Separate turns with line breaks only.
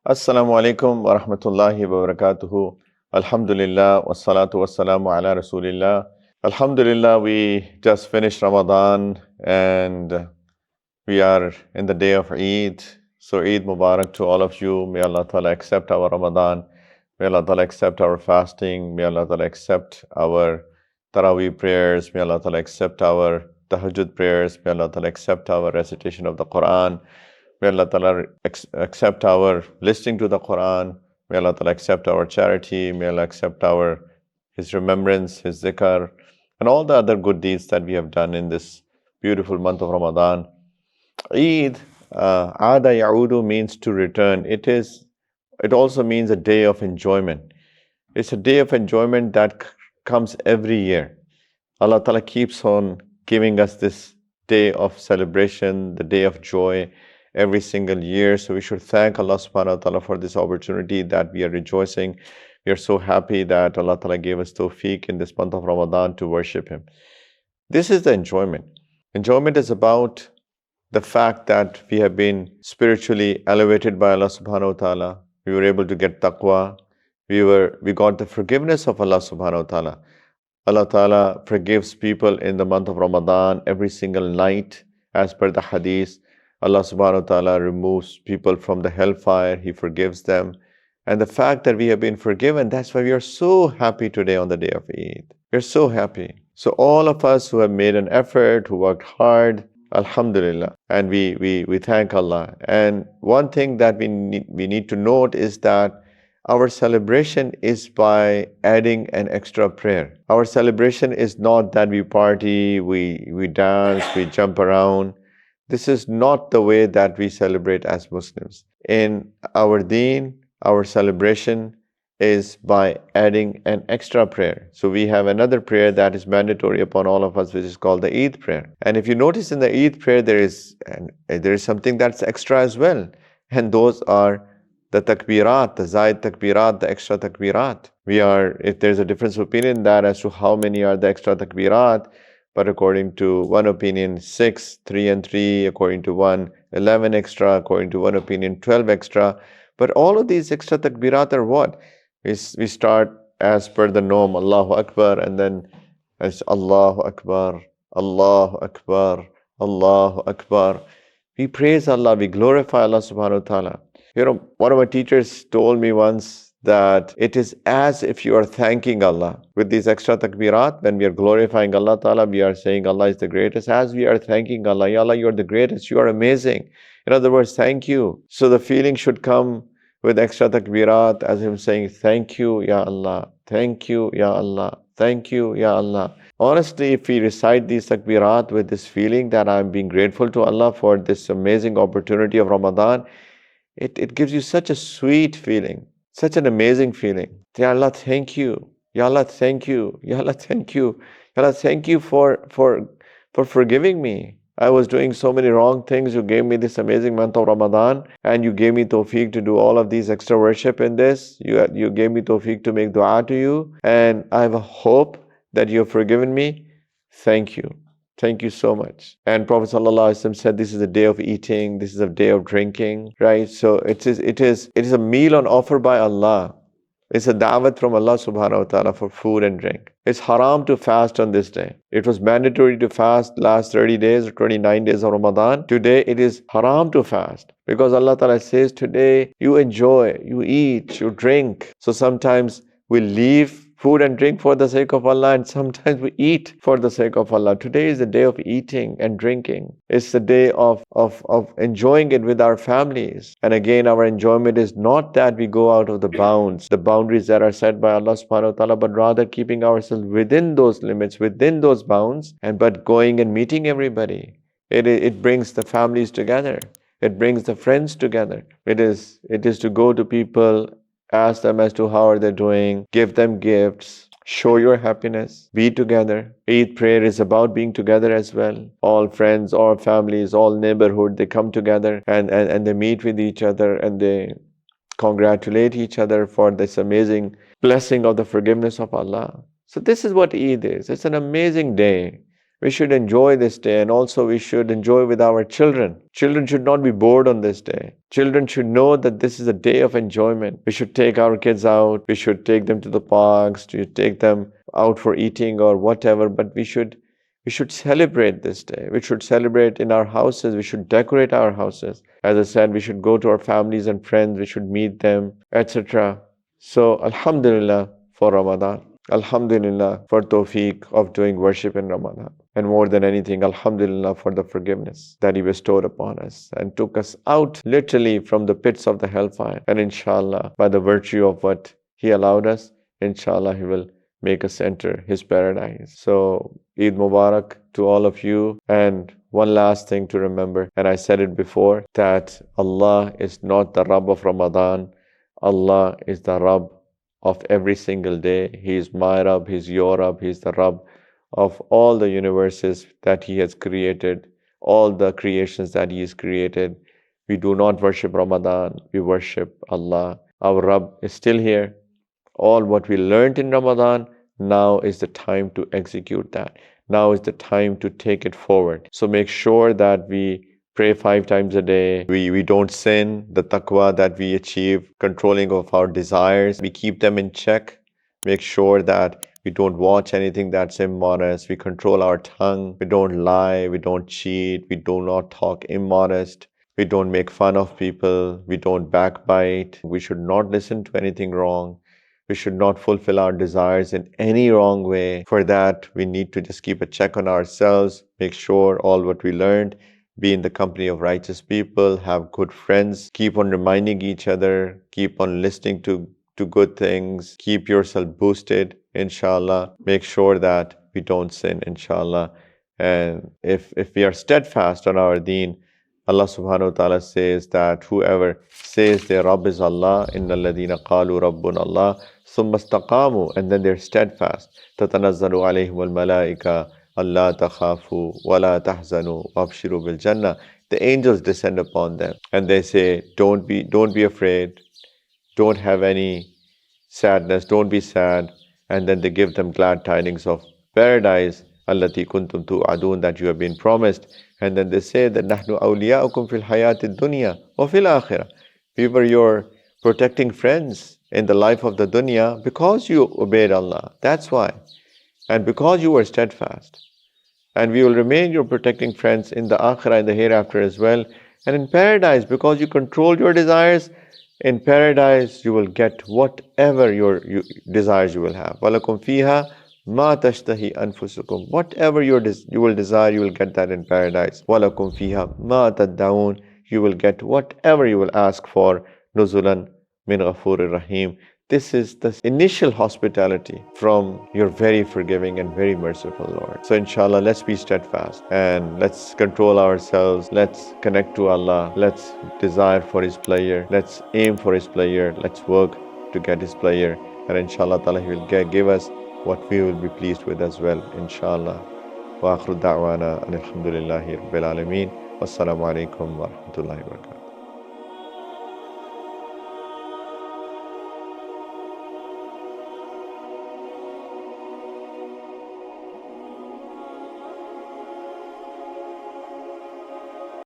Assalamu alaikum wa rahmatullahi wa barakatuhu. Alhamdulillah wa salatu wa salamu ala Rasulillah. Alhamdulillah, we just finished Ramadan and we are in the day of Eid. So Eid Mubarak to all of you. May Allah Ta'ala accept our Ramadan. May Allah Ta'ala accept our fasting. May Allah Ta'ala accept our Taraweeh prayers. May Allah Ta'ala accept our Tahajjud prayers. May Allah Ta'ala accept our recitation of the Quran. May Allah Ta'ala accept our listening to the Quran. May Allah Ta'ala accept our charity. May Allah accept His remembrance, His zikr, and all the other good deeds that we have done in this beautiful month of Ramadan. Eid, Aada Ya'udu means to return. It also means a day of enjoyment. It's a day of enjoyment that comes every year. Allah Ta'ala keeps on giving us this day of celebration, the day of joy, every single year. So we should thank Allah subhanahu wa ta'ala for this opportunity that we are rejoicing. We are so happy that Allah Ta'ala gave us tawfiq in this month of Ramadan to worship Him. This is the enjoyment. Enjoyment is about the fact that we have been spiritually elevated by Allah subhanahu wa ta'ala. We were able to get taqwa. We got the forgiveness of Allah subhanahu wa ta'ala. Allah Ta'ala forgives people in the month of Ramadan every single night as per the hadith. Allah subhanahu wa ta'ala removes people from the hellfire. He forgives them. And the fact that we have been forgiven, that's why we are so happy today on the day of Eid. We're so happy. So all of us who have made an effort, who worked hard, Alhamdulillah. And we thank Allah. And one thing that we need to note is that our celebration is by adding an extra prayer. Our celebration is not that we party, we dance, we jump around. This is not the way that we celebrate as Muslims. In our Deen, our celebration is by adding an extra prayer. So we have another prayer that is mandatory upon all of us, which is called the Eid prayer. And if you notice in the Eid prayer, there is something that's extra as well. And those are the takbirat, the zaid takbirat, the extra takbirat. If there's a difference of opinion that as to how many are the extra takbirat, but according to one opinion, 6, 3 and 3, according to one, 11 extra, according to one opinion, 12 extra. But all of these extra takbirat are what? We start as per the norm, Allahu Akbar, and then it's Allahu Akbar, Allahu Akbar, Allahu Akbar. We praise Allah, we glorify Allah subhanahu wa ta'ala. One of my teachers told me once that it is as if you are thanking Allah. With these extra takbirat, when we are glorifying Allah Ta'ala, we are saying Allah is the greatest. As we are thanking Allah, Ya Allah, you are the greatest, you are amazing. In other words, thank you. So the feeling should come with extra takbirat as him saying, thank you, Ya Allah, thank you, Ya Allah, thank you, Ya Allah. Honestly, if we recite these takbirat with this feeling that I'm being grateful to Allah for this amazing opportunity of Ramadan, it gives you such a sweet feeling. Such an amazing feeling. Ya Allah, thank you. Ya Allah, thank you. Ya Allah, thank you. Ya Allah, thank you for forgiving me. I was doing so many wrong things. You gave me this amazing month of Ramadan and you gave me tawfiq to do all of these extra worship in this. You gave me tawfiq to make dua to you. And I have a hope that you have forgiven me. Thank you. Thank you so much. And Prophet ﷺ said this is a day of eating, this is a day of drinking, right? So it is a meal on offer by Allah. It's a da'wat from Allah subhanahu wa ta'ala for food and drink. It's haram to fast on this day. It was mandatory to fast last 30 days or 29 days of Ramadan. Today it is haram to fast because Allah ta'ala says today you enjoy, you eat, you drink. So sometimes we leave food and drink for the sake of Allah, and sometimes we eat for the sake of Allah. Today is the day of eating and drinking. It's the day of enjoying it with our families. And again, our enjoyment is not that we go out of the boundaries that are set by Allah subhanahu wa ta'ala, but rather keeping ourselves within those limits, within those bounds, but going and meeting everybody. It brings the families together. It brings the friends together. It is to go to people, ask them as to how are they doing, give them gifts, show your happiness, be together. Eid prayer is about being together as well. All friends, all families, all neighborhood, they come together and they meet with each other and they congratulate each other for this amazing blessing of the forgiveness of Allah. So this is what Eid is. It's an amazing day. We should enjoy this day, and also we should enjoy with our children. Children should not be bored on this day. Children should know that this is a day of enjoyment. We should take our kids out. We should take them to the parks, to take them out for eating or whatever, but we should celebrate this day. We should celebrate in our houses. We should decorate our houses. As I said, we should go to our families and friends. We should meet them, etc. So, Alhamdulillah for Ramadan. Alhamdulillah for tawfiq of doing worship in Ramadan. And more than anything, Alhamdulillah for the forgiveness that He bestowed upon us and took us out literally from the pits of the hellfire. And inshallah, by the virtue of what He allowed us, inshallah, He will make us enter His paradise. So, Eid Mubarak to all of you. And one last thing to remember, and I said it before, that Allah is not the Rabb of Ramadan. Allah is the Rabb of every single day. He is my Rabb, He's your Rabb, He's the Rabb of all the universes that He has created, all the creations that He has created. We do not worship Ramadan, we worship Allah. Our Rabb is still here. All what we learned in Ramadan, now is the time to execute that. Now is the time to take it forward. So make sure that we pray 5 times a day. We don't sin. The taqwa that we achieve, controlling of our desires, we keep them in check. Make sure that we don't watch anything that's immodest. We control our tongue. We don't lie. We don't cheat. We do not talk immodest. We don't make fun of people. We don't backbite. We should not listen to anything wrong. We should not fulfill our desires in any wrong way. For that, we need to just keep a check on ourselves. Make sure all what we learned, be in the company of righteous people, have good friends, keep on reminding each other, keep on listening to good things, keep yourself boosted, inshallah. Make sure that we don't sin, inshallah. And if we are steadfast on our deen, Allah subhanahu wa ta'ala says that whoever says their Rabb is Allah, inna alladhina qalu rabbun Allah, summa istaqamu, and then they're steadfast, tatanazzalu alayhim al-malaika, Allah takhafu wa la tahzanu wabshiru bil jannah. The angels descend upon them and they say, don't be afraid, don't have any sadness, don't be sad. And then they give them glad tidings of paradise, allati kuntum tu'adun, that you have been promised. And then they say that nahnu awliya'ukum fil hayati dunya wa fil akhirah. We were your protecting friends in the life of the dunya because you obeyed Allah. That's why. And because you were steadfast. And we will remain your protecting friends in the akhirah, in the hereafter as well. And in paradise, because you controlled your desires, in paradise you will get whatever your desires you will have. وَلَكُمْ فِيهَا مَا تَشْتَهِي أَنفُسُكُمْ. Whatever you will desire, you will get that in paradise. وَلَكُمْ فِيهَا مَا تَدَّعُونَ. You will get whatever you will ask for. نُزُلًا مِنْ غَفُورٍ رَحِيمٍ. This is the initial hospitality from your very forgiving and very merciful Lord. So inshallah, let's be steadfast and let's control ourselves. Let's connect to Allah. Let's desire for His pleasure. Let's aim for His pleasure. Let's work to get His pleasure. And inshallah ta'ala, He will give us what we will be pleased with as well. Inshallah. Wa akhiru da'wana alhamdulillahi rabbil alameen. Wassalamu alaikum wa rahmatullahi wa barakatuh.